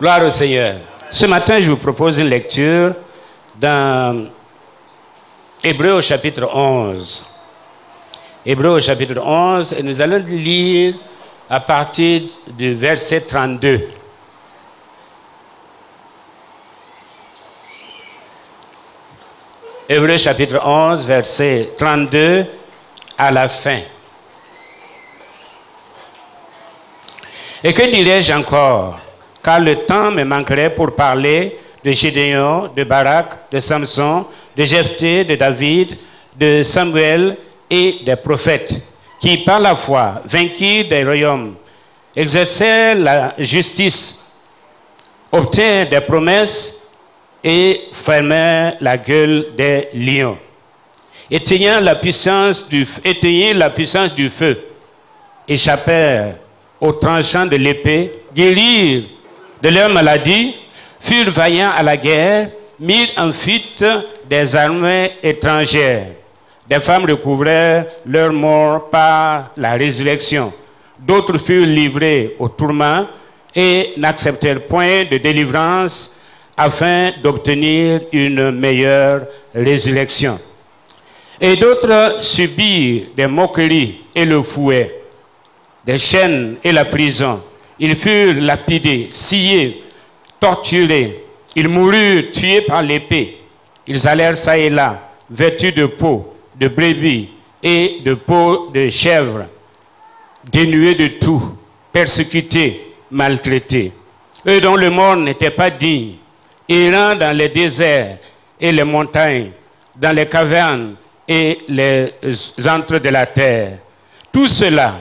Gloire au Seigneur. Ce matin, je vous propose une lecture dans Hébreux au chapitre 11. Hébreux au chapitre 11, et nous allons lire à partir du verset 32. Hébreux chapitre 11, verset 32 à la fin. Et que dirais-je encore? Car le temps me manquerait pour parler de Gédéon, de Barak, de Samson, de Jephthé, de David, de Samuel et des prophètes, qui par la foi vainquirent des royaumes, exercèrent la justice, obtinrent des promesses et fermèrent la gueule des lions, éteignant la puissance du feu, échappèrent aux tranchants de l'épée, guérirent de leur maladie, furent vaillants à la guerre, mirent en fuite des armées étrangères. Des femmes recouvrèrent leur mort par la résurrection. D'autres furent livrés au tourment et n'acceptèrent point de délivrance afin d'obtenir une meilleure résurrection. Et d'autres subirent des moqueries et le fouet, des chaînes et la prison. Ils furent lapidés, sciés, torturés. Ils moururent tués par l'épée. Ils allèrent çà et là, vêtus de peau, de brebis et de peau de chèvre, dénués de tout, persécutés, maltraités. Eux dont le monde n'était pas digne, errant dans les déserts et les montagnes, dans les cavernes et les antres de la terre. Tout cela,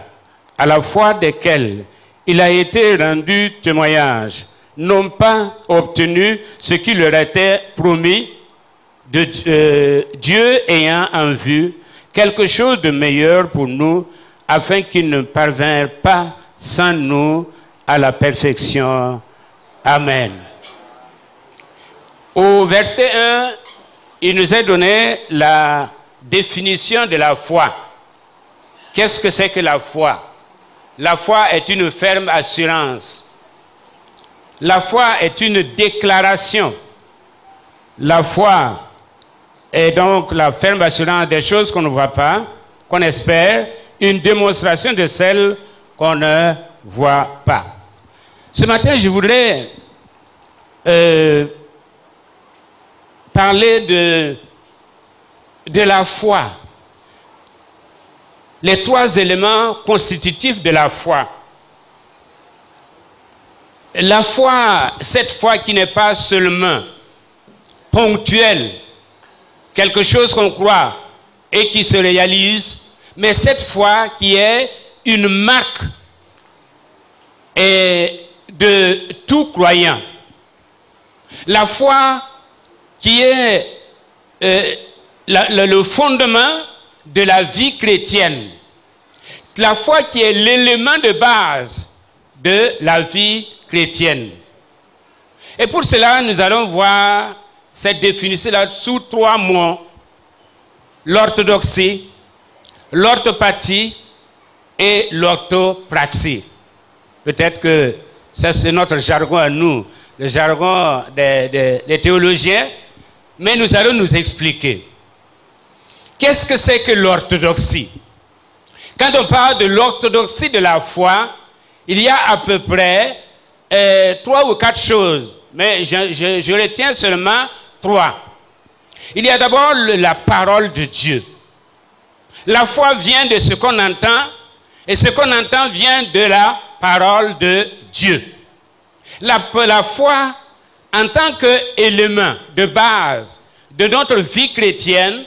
à la foi desquels il a été rendu témoignage, n'ont pas obtenu ce qui leur était promis, de Dieu ayant en vue quelque chose de meilleur pour nous, afin qu'ils ne parvinrent pas sans nous à la perfection. Amen. Au verset 1, il nous a donné la définition de la foi. Qu'est-ce que c'est que la foi? La foi est une ferme assurance. La foi est une déclaration. La foi est donc la ferme assurance des choses qu'on ne voit pas, qu'on espère, une démonstration de celles qu'on ne voit pas. Ce matin, je voudrais parler de la foi. Les trois éléments constitutifs de la foi. La foi, cette foi qui n'est pas seulement ponctuelle, quelque chose qu'on croit et qui se réalise, mais cette foi qui est une marque de tout croyant. La foi qui est le fondement de la vie chrétienne. La foi qui est l'élément de base de la vie chrétienne. Et pour cela, nous allons voir cette définition-là sous trois mots: l'orthodoxie, l'orthopathie et l'orthopraxie. Peut-être que ça c'est notre jargon à nous, le jargon des théologiens, mais nous allons nous expliquer. Qu'est-ce que c'est que l'orthodoxie? Quand on parle de l'orthodoxie de la foi, il y a à peu près 3 ou 4 choses, mais je retiens seulement 3. Il y a d'abord la parole de Dieu. La foi vient de ce qu'on entend, et ce qu'on entend vient de la parole de Dieu. La foi, en tant qu'élément de base de notre vie chrétienne,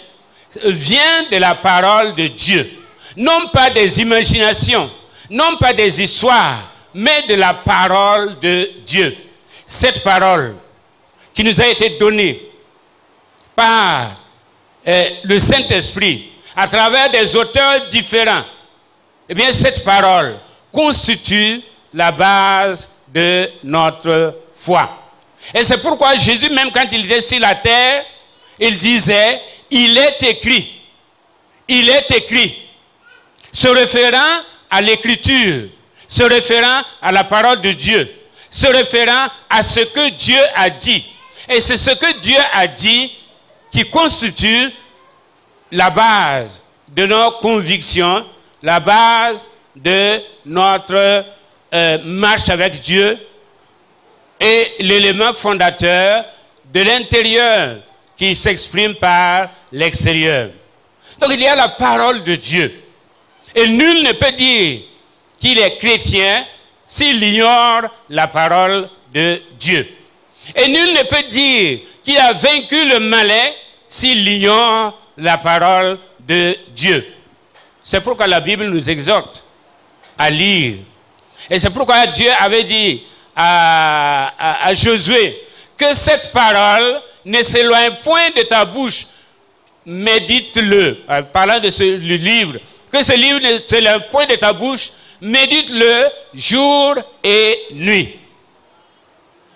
vient de la parole de Dieu. Non pas des imaginations, non pas des histoires, mais de la parole de Dieu. Cette parole qui nous a été donnée par le Saint-Esprit à travers des auteurs différents, eh bien cette parole constitue la base de notre foi. Et c'est pourquoi Jésus, même quand il était sur la terre, il disait: il est écrit, il est écrit, se référant à l'écriture, se référant à la parole de Dieu, se référant à ce que Dieu a dit. Et c'est ce que Dieu a dit qui constitue la base de nos convictions, la base de notre marche avec Dieu et l'élément fondateur de l'intérieur qui s'exprime par l'extérieur. Donc il y a la parole de Dieu. Et nul ne peut dire qu'il est chrétien s'il ignore la parole de Dieu. Et nul ne peut dire qu'il a vaincu le malin s'il ignore la parole de Dieu. C'est pourquoi la Bible nous exhorte à lire. Et c'est pourquoi Dieu avait dit à Josué que cette parole ne s'éloigne point de ta bouche. Médite-le. Parlant de ce livre, que ce livre ne s'éloigne point de ta bouche, médite-le jour et nuit.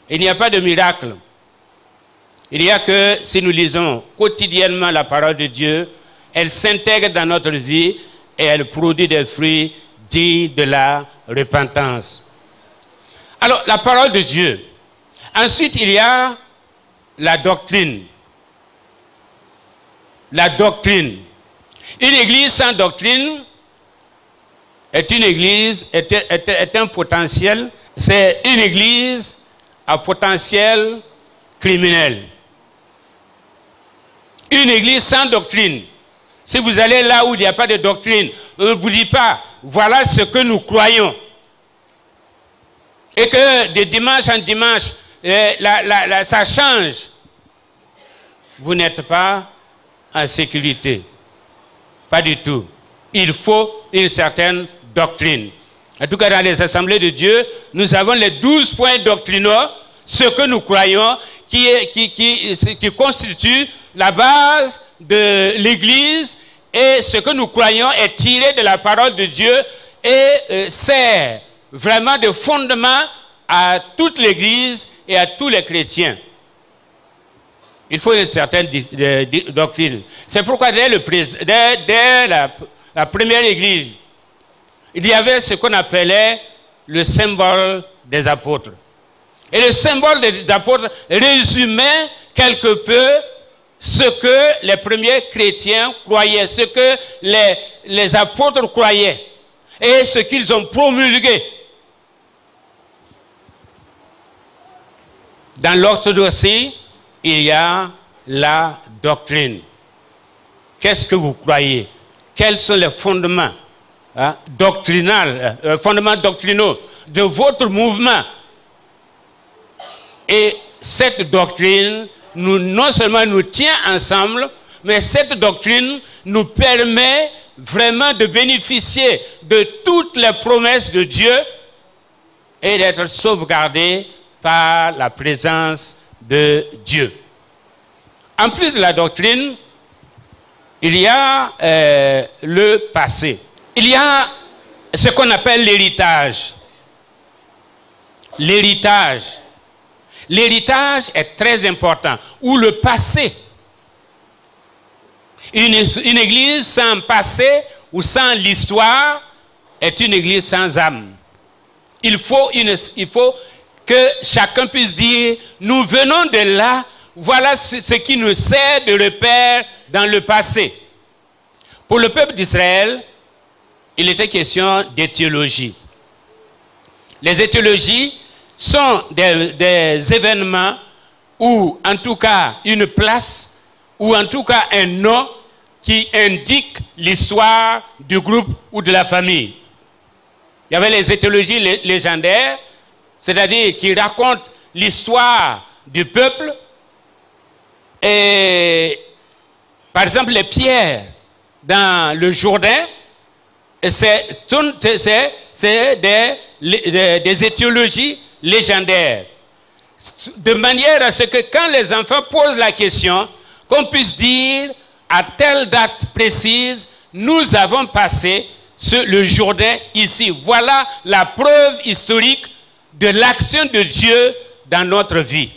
Il n'y a pas de miracle. Il n'y a que si nous lisons quotidiennement la parole de Dieu, elle s'intègre dans notre vie et elle produit des fruits dignes de la repentance. Alors, la parole de Dieu. Ensuite, il y a la doctrine. La doctrine. Une église sans doctrine est une église, est un potentiel, c'est une église à potentiel criminel. Une église sans doctrine. Si vous allez là où il n'y a pas de doctrine, on ne vous dit pas, voilà ce que nous croyons. Et que de dimanche en dimanche, ça change. Vous n'êtes pas en sécurité. Pas du tout. Il faut une certaine doctrine. En tout cas, dans les assemblées de Dieu, nous avons les 12 points doctrinaux, ce que nous croyons, qui constitue la base de l'Église, et ce que nous croyons est tiré de la parole de Dieu et sert vraiment de fondement à toute l'Église et à tous les chrétiens. Il faut une certaine doctrine. C'est pourquoi dès la première Église, il y avait ce qu'on appelait le symbole des apôtres. Et le symbole des apôtres résumait quelque peu ce que les premiers chrétiens croyaient, ce que les apôtres croyaient et ce qu'ils ont promulgué. Dans l'orthodoxie, il y a la doctrine. Qu'est-ce que vous croyez? Quels sont les fondements fondements doctrinaux de votre mouvement? Et cette doctrine, non seulement nous tient ensemble, mais cette doctrine nous permet vraiment de bénéficier de toutes les promesses de Dieu et d'être sauvegardés par la présence de Dieu. En plus de la doctrine, il y a le passé. Il y a ce qu'on appelle l'héritage. L'héritage. L'héritage est très important, ou le passé. Une église sans passé ou sans l'histoire est une église sans âme. Il faut que chacun puisse dire, nous venons de là, voilà ce qui nous sert de repère dans le passé. Pour le peuple d'Israël, il était question d'étiologie. Les étiologies sont des événements ou en tout cas une place ou en tout cas un nom qui indique l'histoire du groupe ou de la famille. Il y avait les étiologies légendaires, c'est-à-dire qui racontent l'histoire du peuple. Et par exemple les pierres dans le Jourdain, c'est des étiologies légendaires, de manière à ce que quand les enfants posent la question, qu'on puisse dire à telle date précise, nous avons passé le Jourdain ici. Voilà la preuve historique de l'action de Dieu dans notre vie.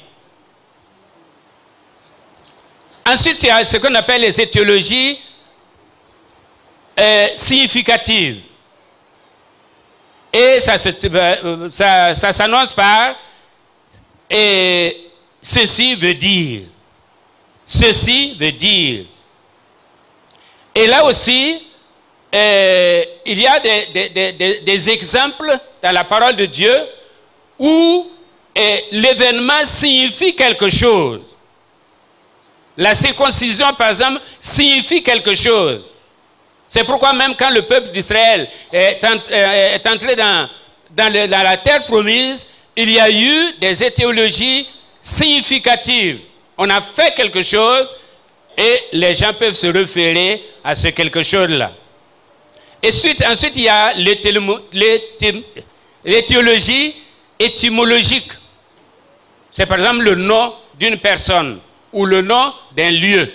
Ensuite, il y a ce qu'on appelle les étiologies significatives. Et ça s'annonce par Et ceci veut dire. Ceci veut dire. Et là aussi, il y a des exemples dans la parole de Dieu où l'événement signifie quelque chose. La circoncision, par exemple, signifie quelque chose. C'est pourquoi même quand le peuple d'Israël est entré dans la terre promise, il y a eu des étiologies significatives. On a fait quelque chose et les gens peuvent se référer à ce quelque chose-là. Et ensuite, il y a l'étiologie étymologique. C'est par exemple le nom d'une personne ou le nom d'un lieu.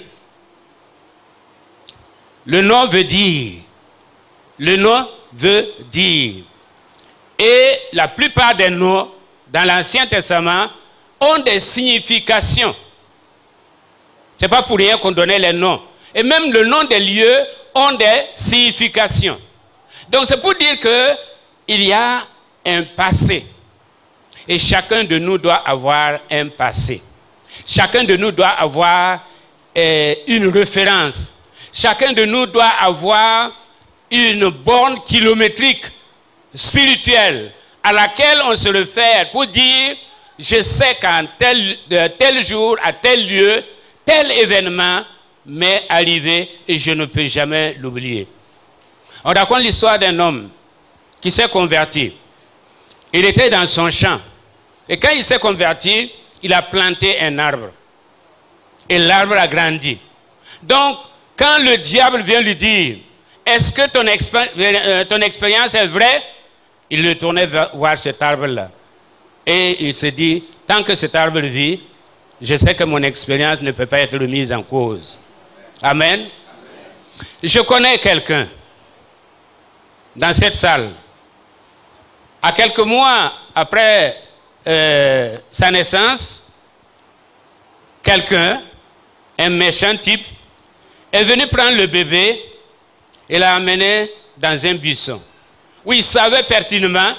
Le nom veut dire. Le nom veut dire. Et la plupart des noms dans l'Ancien Testament ont des significations. Ce n'est pas pour rien qu'on donnait les noms. Et même le nom des lieux ont des significations. Donc c'est pour dire qu'il y a un passé. Et chacun de nous doit avoir un passé. Chacun de nous doit avoir une référence. Chacun de nous doit avoir une borne kilométrique spirituelle à laquelle on se réfère pour dire je sais qu'à tel jour, à tel lieu, tel événement m'est arrivé et je ne peux jamais l'oublier. On raconte l'histoire d'un homme qui s'est converti. Il était dans son champ. Et quand il s'est converti, il a planté un arbre. Et l'arbre a grandi. Donc, quand le diable vient lui dire, est-ce que ton expérience est vraie? Il le tournait voir cet arbre-là. Et il se dit, tant que cet arbre vit, je sais que mon expérience ne peut pas être remise en cause. Amen. Amen. Je connais quelqu'un dans cette salle. À quelques mois après sa naissance, quelqu'un, un méchant type, est venu prendre le bébé et l'a amené dans un buisson où il savait pertinemment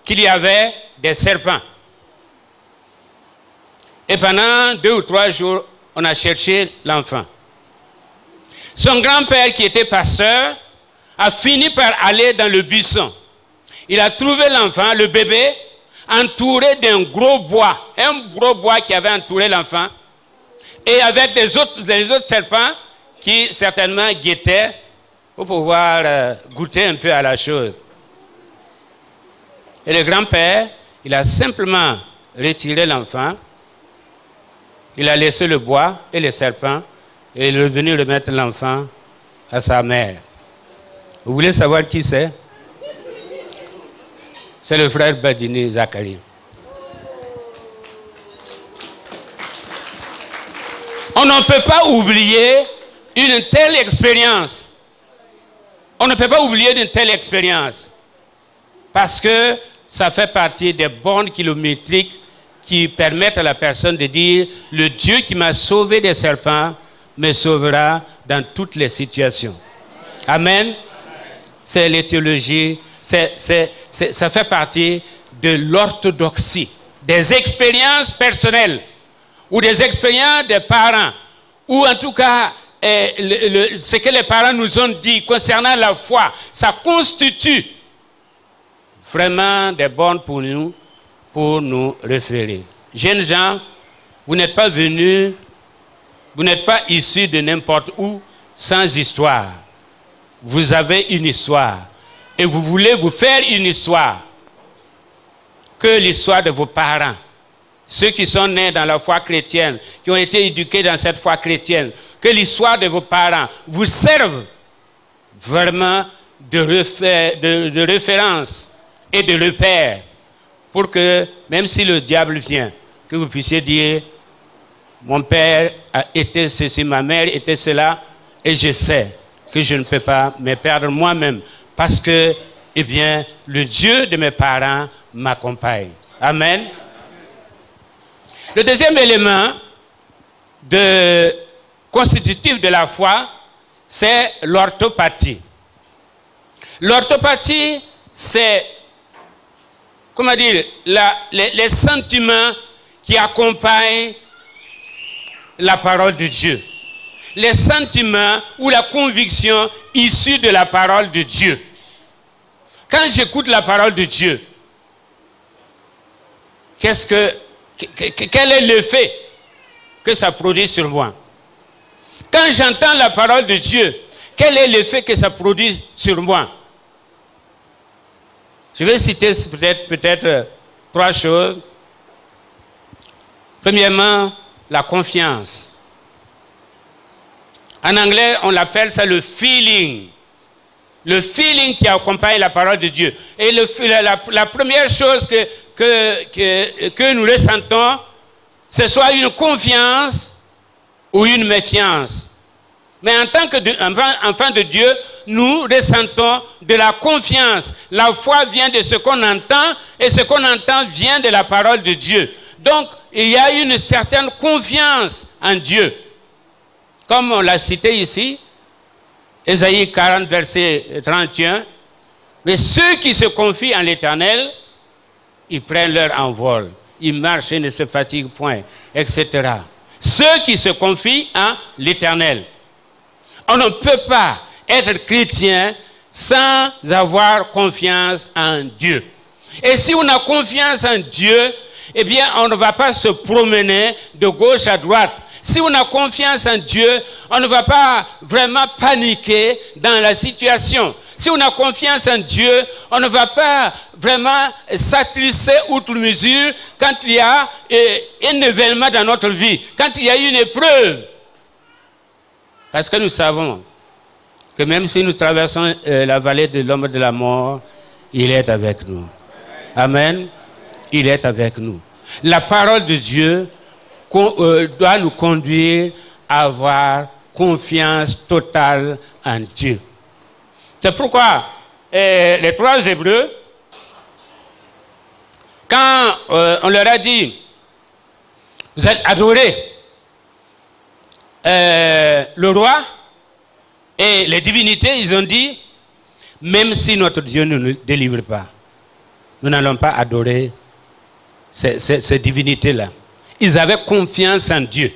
qu'il y avait des serpents. Et pendant 2 ou 3 jours, on a cherché l'enfant. Son grand-père, qui était pasteur, a fini par aller dans le buisson. Il a trouvé l'enfant, le bébé, entouré d'un gros bois. Un gros bois qui avait entouré l'enfant. Et avec des autres serpents qui certainement guettaient pour pouvoir goûter un peu à la chose. Et le grand-père, il a simplement retiré l'enfant. Il a laissé le bois et les serpents. Et il est venu remettre l'enfant à sa mère. Vous voulez savoir qui c'est? C'est le frère Badini Zacharie. On ne peut pas oublier une telle expérience. On ne peut pas oublier une telle expérience. Parce que ça fait partie des bornes kilométriques qui permettent à la personne de dire « Le Dieu qui m'a sauvé des serpents me sauvera dans toutes les situations. » Amen. C'est l'éthiologie. Ça fait partie de l'orthodoxie, des expériences personnelles ou des expériences des parents, ou en tout cas ce que les parents nous ont dit concernant la foi, ça constitue vraiment des bornes pour nous référer. Jeunes gens, vous n'êtes pas venus, vous n'êtes pas issus de n'importe où sans histoire. Vous avez une histoire. Et vous voulez vous faire une histoire. Que l'histoire de vos parents, ceux qui sont nés dans la foi chrétienne, qui ont été éduqués dans cette foi chrétienne, que l'histoire de vos parents vous serve vraiment de référence et de repère, pour que, même si le diable vient, que vous puissiez dire, mon père a été ceci, ma mère était cela, et je sais que je ne peux pas me perdre moi-même, parce que, eh bien, le Dieu de mes parents m'accompagne. Amen. Le deuxième élément constitutif de la foi, c'est l'orthopathie. L'orthopathie, c'est, comment dire, les sentiments qui accompagnent la parole de Dieu. Les sentiments ou la conviction issue de la parole de Dieu. Quand j'écoute la parole de Dieu, quel est l'effet que ça produit sur moi? Quand j'entends la parole de Dieu, quel est l'effet que ça produit sur moi? Je vais citer peut-être 3 choses. Premièrement, la confiance. En anglais, on l'appelle ça le feeling. Le feeling qui accompagne la parole de Dieu. Et la première chose que nous ressentons, ce soit une confiance ou une méfiance. Mais en tant qu'enfant de Dieu, nous ressentons de la confiance. La foi vient de ce qu'on entend et ce qu'on entend vient de la parole de Dieu. Donc, il y a une certaine confiance en Dieu. Comme on l'a cité ici, Ésaïe 40, verset 31, « Mais ceux qui se confient en l'Éternel, ils prennent leur envol. Ils marchent et ne se fatiguent point, etc. » Ceux qui se confient en l'Éternel. On ne peut pas être chrétien sans avoir confiance en Dieu. Et si on a confiance en Dieu, eh bien, on ne va pas se promener de gauche à droite. Si on a confiance en Dieu, on ne va pas vraiment paniquer dans la situation. Si on a confiance en Dieu, on ne va pas vraiment s'attrisser outre mesure quand il y a un événement dans notre vie, quand il y a une épreuve. Parce que nous savons que même si nous traversons la vallée de l'ombre de la mort, il est avec nous. Amen. Il est avec nous. La parole de Dieu doit nous conduire à avoir confiance totale en Dieu. C'est pourquoi les 3 Hébreux, quand on leur a dit, vous êtes adorés, le roi et les divinités, ils ont dit, même si notre Dieu ne nous délivre pas, nous n'allons pas adorer ces divinités-là. Ils avaient confiance en Dieu.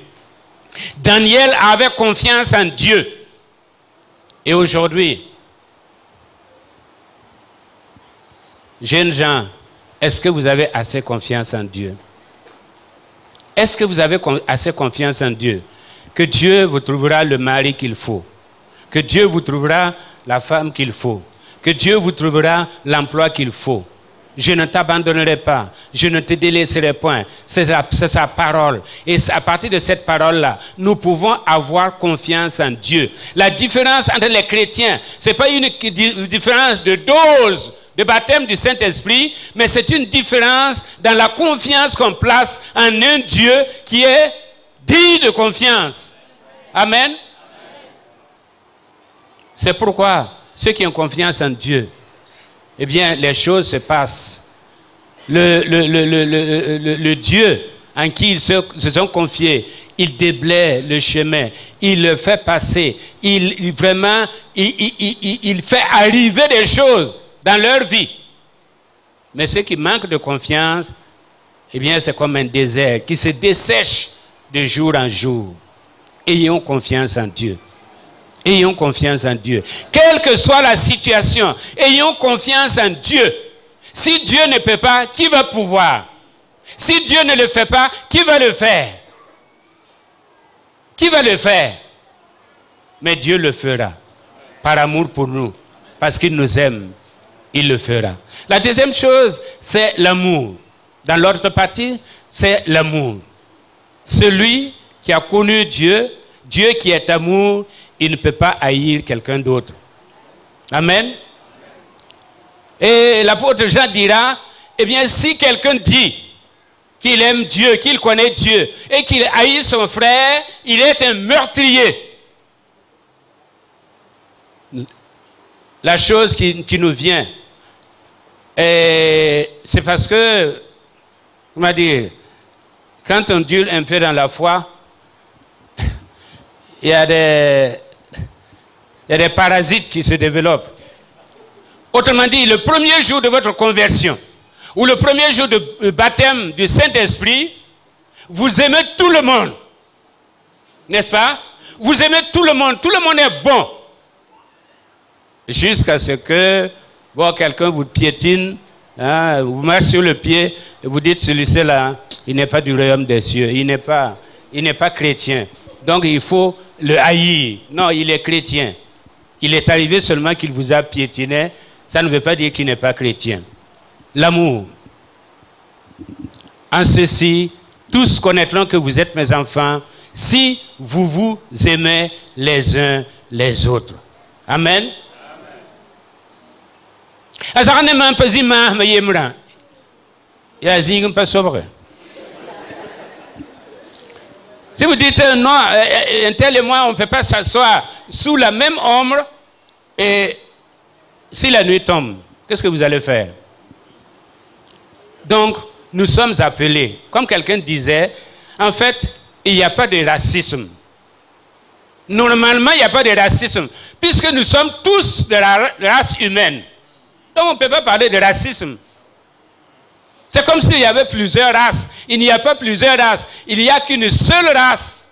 Daniel avait confiance en Dieu. Et aujourd'hui, jeunes gens, est-ce que vous avez assez confiance en Dieu? Est-ce que vous avez assez confiance en Dieu? Que Dieu vous trouvera le mari qu'il faut. Que Dieu vous trouvera la femme qu'il faut. Que Dieu vous trouvera l'emploi qu'il faut. Je ne t'abandonnerai pas, je ne te délaisserai point. C'est sa parole. Et à partir de cette parole-là, nous pouvons avoir confiance en Dieu. La différence entre les chrétiens, ce n'est pas une différence de dose de baptême du Saint-Esprit, mais c'est une différence dans la confiance qu'on place en un Dieu qui est digne de confiance. Amen. C'est pourquoi ceux qui ont confiance en Dieu, eh bien, les choses se passent. Le Dieu en qui ils se sont confiés, il déblaye le chemin, il le fait passer, il fait arriver des choses dans leur vie. Mais ceux qui manquent de confiance, eh bien, c'est comme un désert qui se dessèche de jour en jour. Ayons confiance en Dieu. Ayons confiance en Dieu. Quelle que soit la situation, ayons confiance en Dieu. Si Dieu ne peut pas, qui va pouvoir? Si Dieu ne le fait pas, qui va le faire? Qui va le faire? Mais Dieu le fera. Par amour pour nous. Parce qu'il nous aime, il le fera. La deuxième chose, c'est l'amour. Dans l'autre partie, c'est l'amour. Celui qui a connu Dieu, Dieu qui est amour, il ne peut pas haïr quelqu'un d'autre. Amen. Et l'apôtre Jean dira, eh bien, si quelqu'un dit qu'il aime Dieu, qu'il connaît Dieu, et qu'il haït son frère, il est un meurtrier. La chose qui nous vient, c'est parce que, comment dire, quand on dure un peu dans la foi, il y a des parasites qui se développent. Autrement dit, le premier jour de votre conversion, ou le premier jour de baptême du Saint-Esprit, vous aimez tout le monde. N'est-ce pas? Vous aimez tout le monde est bon. Jusqu'à ce que quelqu'un vous piétine, hein, vous marchez sur le pied, et vous dites celui-ci là, il n'est pas du royaume des cieux, il n'est pas chrétien. Donc il faut le haïr. Non, il est chrétien. Il est arrivé seulement qu'il vous a piétiné, ça ne veut pas dire qu'il n'est pas chrétien. L'amour. En ceci, tous connaîtront que vous êtes mes enfants, si vous vous aimez les uns les autres. Amen. Si vous dites non, un tel et moi, on ne peut pas s'asseoir sous la même ombre, et si la nuit tombe, qu'est-ce que vous allez faire? Donc, nous sommes appelés, comme quelqu'un disait, en fait, il n'y a pas de racisme. Normalement, il n'y a pas de racisme, puisque nous sommes tous de la race humaine. Donc, on ne peut pas parler de racisme. C'est comme s'il y avait plusieurs races. Il n'y a pas plusieurs races. Il n'y a qu'une seule race.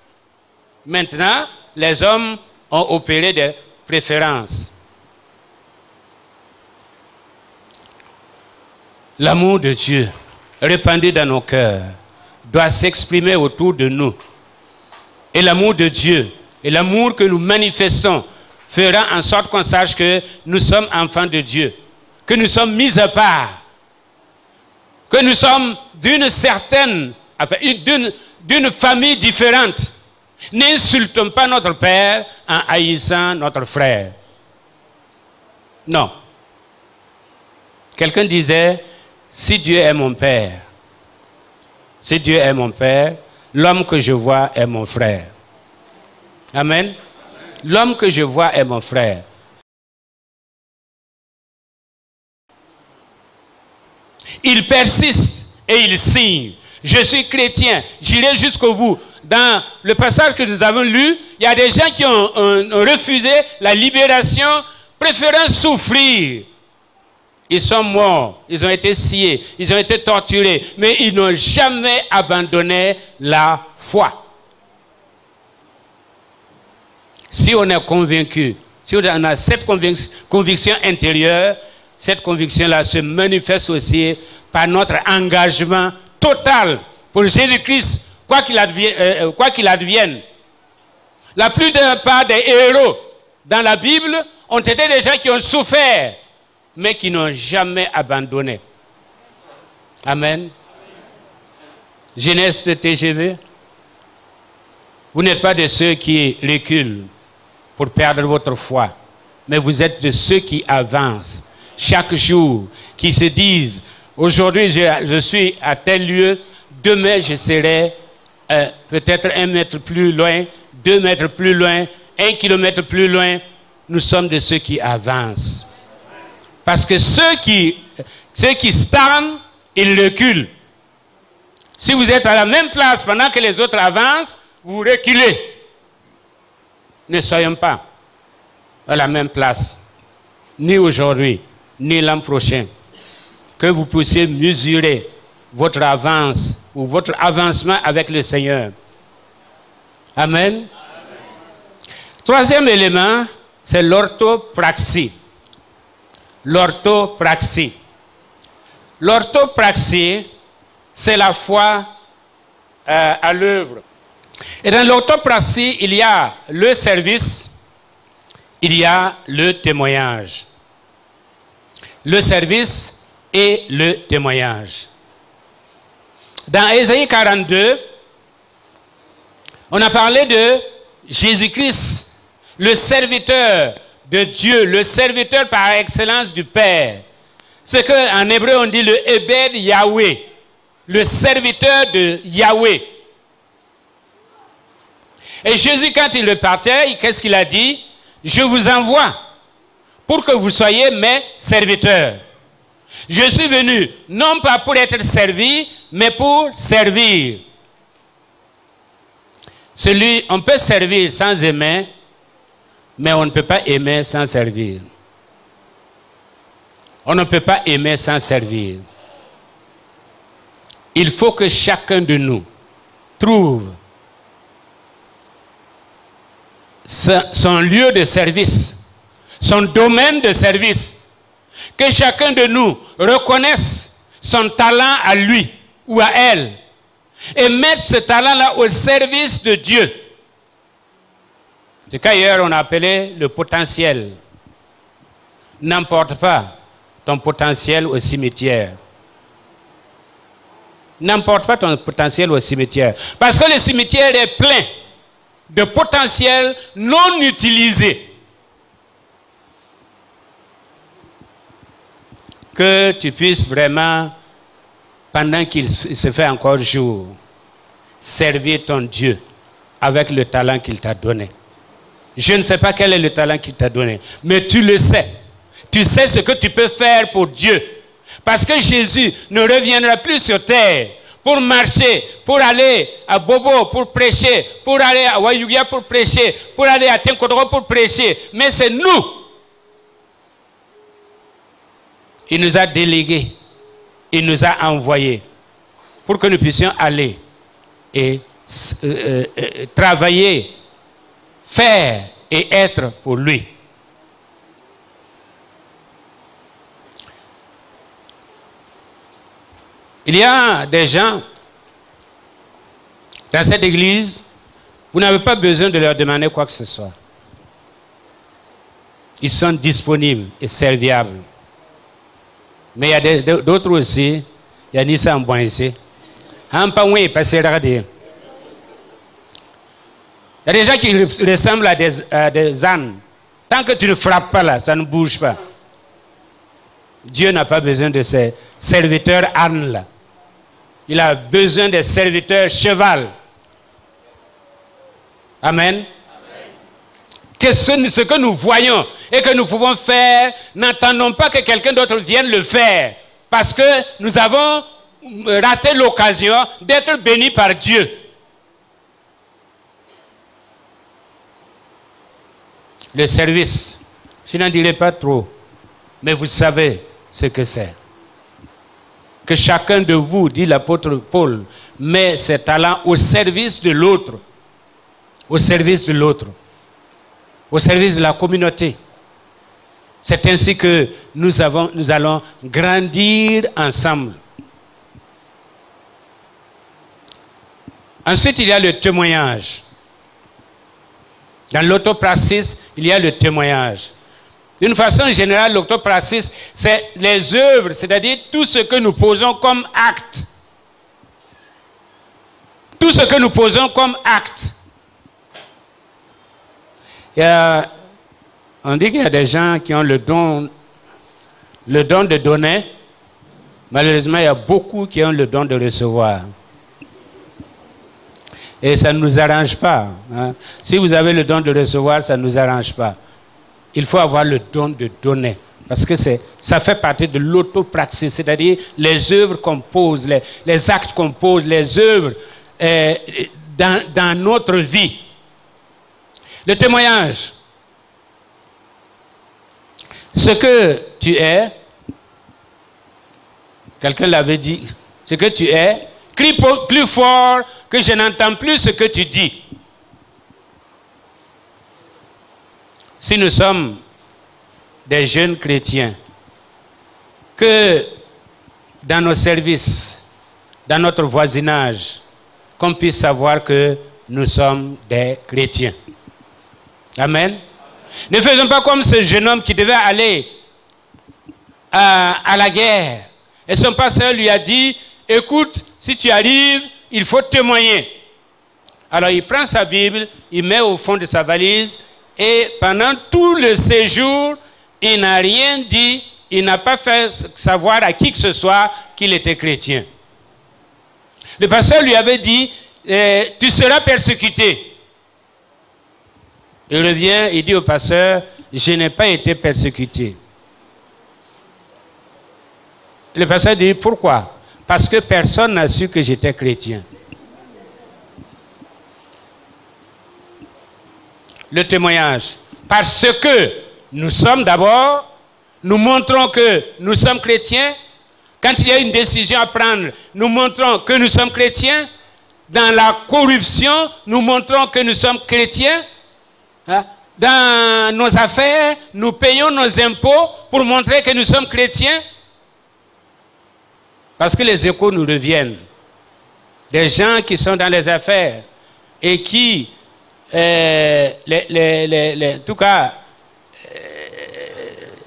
Maintenant, les hommes ont opéré des préférences. L'amour de Dieu, répandu dans nos cœurs, doit s'exprimer autour de nous. Et l'amour de Dieu, et l'amour que nous manifestons, fera en sorte qu'on sache que nous sommes enfants de Dieu, que nous sommes mis à part, que nous sommes d'une certaine, enfin, d'une famille différente. N'insultons pas notre père en haïssant notre frère. Non. Quelqu'un disait, si Dieu est mon père, si Dieu est mon père, l'homme que je vois est mon frère. Amen. L'homme que je vois est mon frère. Il persiste et il signe. Je suis chrétien, j'irai jusqu'au bout. Dans le passage que nous avons lu, il y a des gens qui ont refusé la libération, préférant souffrir. Ils sont morts, ils ont été sciés, ils ont été torturés, mais ils n'ont jamais abandonné la foi. Si on est convaincu, si on a cette conviction intérieure, cette conviction-là se manifeste aussi par notre engagement total pour Jésus-Christ, quoi qu'il advienne. La plupart des héros dans la Bible ont été des gens qui ont souffert, mais qui n'ont jamais abandonné. Amen. Jeunesse de TGV, vous n'êtes pas de ceux qui reculent pour perdre votre foi, mais vous êtes de ceux qui avancent chaque jour, qui se disent, aujourd'hui je suis à tel lieu, demain je serai peut-être 1 mètre plus loin, 2 mètres plus loin, 1 kilomètre plus loin. Nous sommes de ceux qui avancent. Parce que ceux qui stagnent, ils reculent. Si vous êtes à la même place pendant que les autres avancent, vous reculez. Ne soyons pas à la même place, ni aujourd'hui, ni l'an prochain. Que vous puissiez mesurer votre avance ou votre avancement avec le Seigneur. Amen. Amen. Troisième élément, c'est l'orthopraxie. L'orthopraxie. L'orthopraxie, c'est la foi à l'œuvre. Et dans l'orthopraxie, il y a le service, il y a le témoignage. Le service et le témoignage. Dans Ésaïe 42, on a parlé de Jésus-Christ, le serviteur de Dieu, le serviteur par excellence du Père. C'est qu'en hébreu on dit le Ebed Yahweh, le serviteur de Yahweh. Et Jésus, quand il repartait, qu'est-ce qu'il a dit? Je vous envoie pour que vous soyez mes serviteurs. Je suis venu non pas pour être servi, mais pour servir. On peut servir sans aimer, mais on ne peut pas aimer sans servir. On ne peut pas aimer sans servir. Il faut que chacun de nous trouve son lieu de service, son domaine de service, que chacun de nous reconnaisse son talent à lui ou à elle et mettre ce talent-là au service de Dieu. C'est qu'ailleurs on a appelé le potentiel. N'emporte pas ton potentiel au cimetière. N'emporte pas ton potentiel au cimetière. Parce que le cimetière est plein de potentiel non utilisé. Que tu puisses vraiment, pendant qu'il se fait encore jour, servir ton Dieu avec le talent qu'il t'a donné. Je ne sais pas quel est le talent qu'il t'a donné, mais tu le sais. Tu sais ce que tu peux faire pour Dieu. Parce que Jésus ne reviendra plus sur terre pour marcher, pour aller à Bobo pour prêcher, pour aller à Wayugia pour prêcher, pour aller à Tenkodoro pour prêcher. Mais c'est nous. Il nous a délégués. Il nous a envoyés pour que nous puissions aller et travailler, faire et être pour lui. Il y a des gens dans cette église, vous n'avez pas besoin de leur demander quoi que ce soit. Ils sont disponibles et serviables. Mais il y a d'autres aussi, il y a Nissa Mbouin ici. Il y a des gens qui ressemblent à des ânes. Tant que tu ne frappes pas là, ça ne bouge pas. Dieu n'a pas besoin de ces serviteurs ânes là. Il a besoin des serviteurs cheval. Amen. Que ce que nous voyons et que nous pouvons faire, n'attendons pas que quelqu'un d'autre vienne le faire. Parce que nous avons raté l'occasion d'être bénis par Dieu. Le service, je n'en dirai pas trop, mais vous savez ce que c'est. Que chacun de vous, dit l'apôtre Paul, met ses talents au service de l'autre. Au service de l'autre. Au service de la communauté. C'est ainsi que nous allons grandir ensemble. Ensuite, il y a le témoignage. Dans l'autopraxis, il y a le témoignage. D'une façon générale, l'autopraxis, c'est les œuvres, c'est-à-dire tout ce que nous posons comme acte. Tout ce que nous posons comme acte. On dit qu'il y a des gens qui ont le don de donner. Malheureusement, il y a beaucoup qui ont le don de recevoir. Et ça ne nous arrange pas. Hein. Si vous avez le don de recevoir, ça ne nous arrange pas. Il faut avoir le don de donner. Parce que ça fait partie de l'autopraxis, c'est-à-dire les œuvres qu'on pose, les actes qu'on pose, les œuvres dans notre vie. Le témoignage. Ce que tu es, quelqu'un l'avait dit, ce que tu es, crie plus fort que je n'entends plus ce que tu dis. Si nous sommes des jeunes chrétiens, que dans nos services, dans notre voisinage, qu'on puisse savoir que nous sommes des chrétiens. Amen. Ne faisons pas comme ce jeune homme qui devait aller à la guerre. Et son pasteur lui a dit, écoute, si tu arrives, il faut témoigner. Alors il prend sa Bible, il met au fond de sa valise, et pendant tout le séjour, il n'a rien dit, il n'a pas fait savoir à qui que ce soit qu'il était chrétien. Le pasteur lui avait dit, tu seras persécuté. Il revient, il dit au pasteur, je n'ai pas été persécuté. Le pasteur dit, pourquoi? Parce que personne n'a su que j'étais chrétien. Le témoignage. Parce que nous sommes d'abord, nous montrons que nous sommes chrétiens. Quand il y a une décision à prendre, nous montrons que nous sommes chrétiens. dans la corruption, nous montrons que nous sommes chrétiens. Hein? Dans nos affaires, nous payons nos impôts pour montrer que nous sommes chrétiens. Parce que les échos nous reviennent. Des gens qui sont dans les affaires et qui, en tout cas,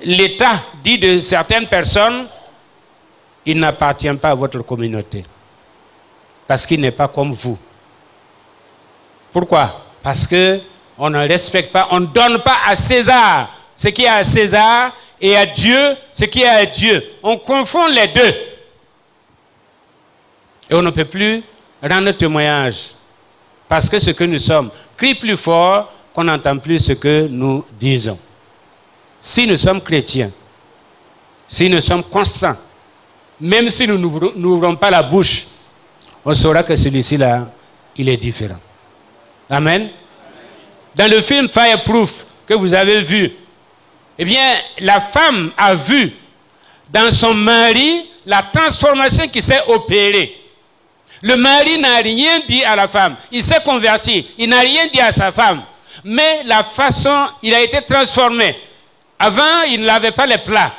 l'État dit de certaines personnes, il n'appartient pas à votre communauté. Parce qu'il n'est pas comme vous. Pourquoi? Parce qu'on ne respecte pas, on ne donne pas à César ce qui est à César et à Dieu ce qui est à Dieu. On confond les deux. Et on ne peut plus rendre témoignage. Parce que ce que nous sommes crie plus fort qu'on n'entend plus ce que nous disons. Si nous sommes chrétiens, si nous sommes constants, même si nous n'ouvrons pas la bouche, on saura que celui-ci-là, il est différent. Amen. Dans le film Fireproof que vous avez vu, eh bien, la femme a vu dans son mari la transformation qui s'est opérée. Le mari n'a rien dit à la femme. Il s'est converti. Il n'a rien dit à sa femme. Mais la façon, il a été transformé. Avant, il ne lavait pas les plats.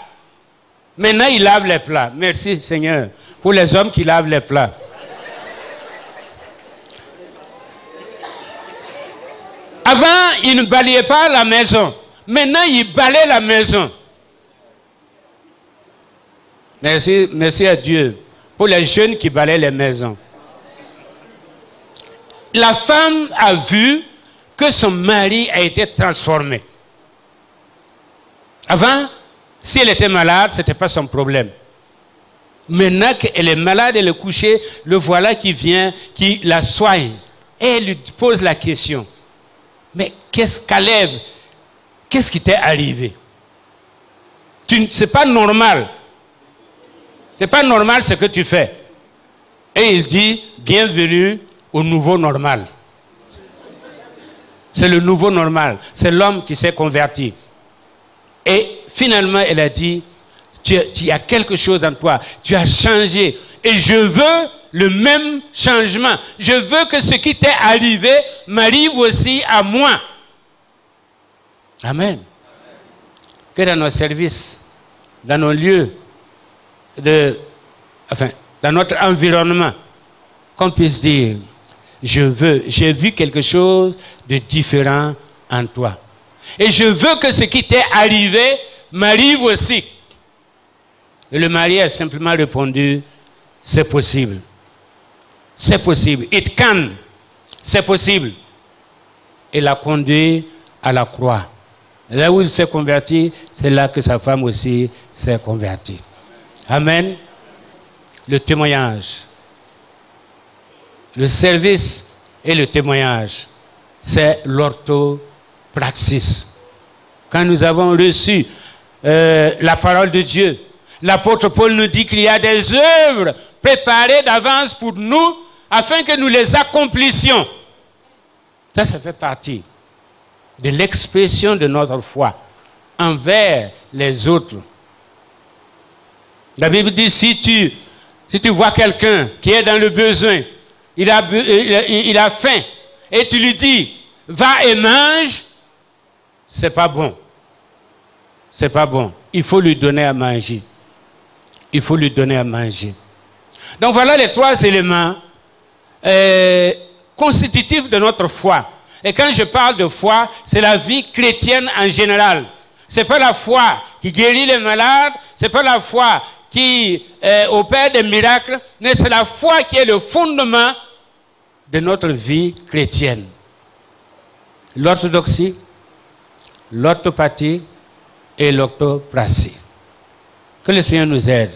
Maintenant, il lave les plats. Merci, Seigneur, pour les hommes qui lavent les plats. Avant, il ne balayait pas la maison. Maintenant, il balaye la maison. Merci, merci à Dieu pour les jeunes qui balayent les maisons. La femme a vu que son mari a été transformé. Avant, si elle était malade, ce n'était pas son problème. Maintenant qu'elle est malade, elle est couchée, le voilà qui vient, qui la soigne. Et elle lui pose la question. Mais Caleb, qu'est-ce qui t'est arrivé? C'est pas normal. C'est pas normal ce que tu fais. Et il dit, bienvenue au nouveau normal. C'est le nouveau normal. C'est l'homme qui s'est converti. Et finalement, elle a dit, il y a quelque chose en toi. Tu as changé. Et je veux le même changement. Je veux que ce qui t'est arrivé m'arrive aussi à moi. Amen. Que dans nos services, dans nos lieux, dans notre environnement, qu'on puisse dire, j'ai vu quelque chose de différent en toi. Et je veux que ce qui t'est arrivé m'arrive aussi. Et le mari a simplement répondu, c'est possible. C'est possible. It can. C'est possible. Il l'a conduit à la croix. Là où il s'est converti, c'est là que sa femme aussi s'est convertie. Amen. Le témoignage. Le service et le témoignage, c'est l'orthopraxis. Quand nous avons reçu la parole de Dieu, l'apôtre Paul nous dit qu'il y a des œuvres préparées d'avance pour nous afin que nous les accomplissions. Ça fait partie de l'expression de notre foi envers les autres. La Bible dit, si tu vois quelqu'un qui est dans le besoin, il a faim, et tu lui dis, va et mange, c'est pas bon. C'est pas bon. Il faut lui donner à manger. Il faut lui donner à manger. Donc voilà les trois éléments constitutifs de notre foi. Et quand je parle de foi, c'est la vie chrétienne en général. C'est pas la foi qui guérit les malades, c'est pas la foi qui opère des miracles, mais c'est la foi qui est le fondement de notre vie chrétienne. L'orthodoxie, l'orthopathie et l'orthopraxie. Que le Seigneur nous aide,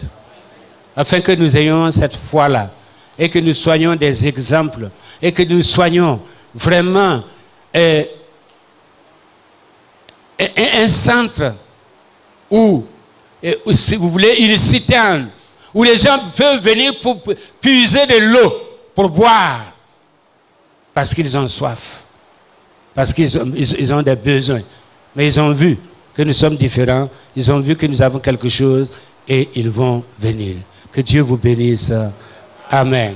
afin que nous ayons cette foi-là, et que nous soyons des exemples, et que nous soyons vraiment un centre où, si vous voulez, une citerne, où les gens peuvent venir pour puiser de l'eau, pour boire, parce qu'ils ont soif, parce qu'ils ont des besoins. Mais ils ont vu que nous sommes différents, ils ont vu que nous avons quelque chose, et ils vont venir. Que Dieu vous bénisse. Amen.